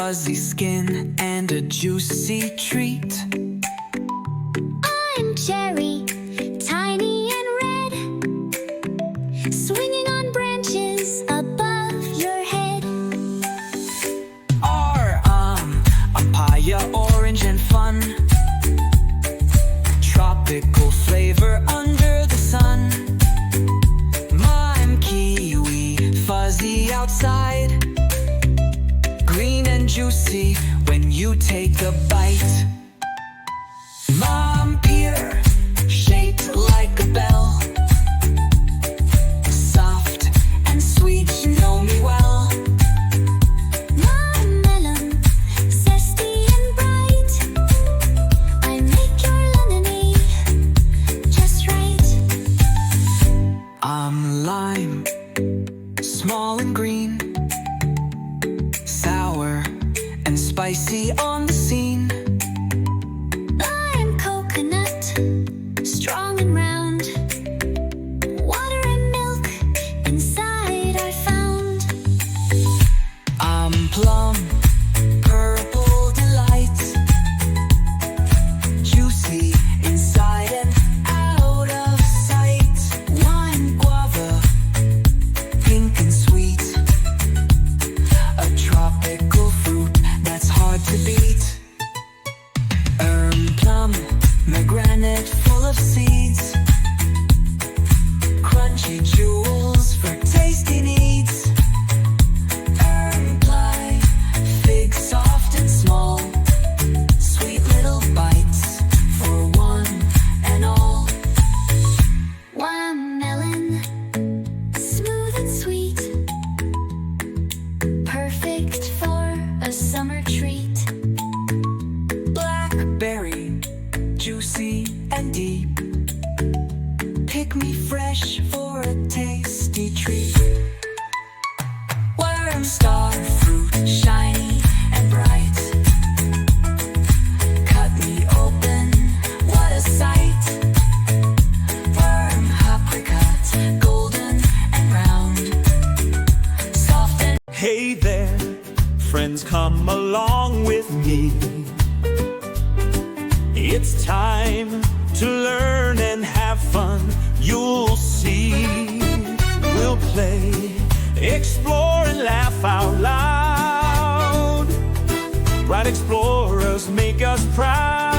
fuzzy skin and a juicy treat. I'm cherry, tiny and red, swinging on branches above your head. Papaya, orange and fun, tropical flavor under the sun. Mime, kiwi, fuzzy outside, green and juicy when you take a bite. Mom, pear, shaped like a bell, soft and sweet, you know me well. Mom, melon, zesty and bright, I make your lemonade just right. I'm lime, small and green, sour and spicy on the scene. I'm coconut, strong and round, water and milk inside I found. I'm plum, purple delight, juicy inside and out of sight. Wine, guava, pink and sweet, a tropical fruit that's hard to beat. Plum, pomegranate full of seeds, crunchy jewels for tasty needs. Pie, fig soft and small, sweet little bites for one and all. Watermelon, smooth and sweet, perfect for a summer treat. Blackberry, juicy and deep, pick me fresh for a tasty treat. Worm, star fruit, shiny and bright, cut me open, what a sight. Worm, apricot, golden and round, soft and Hey there, friends, come along with me. It's time to learn and have fun. You'll see. We'll play, explore and laugh out loud. Bright explorers make us proud.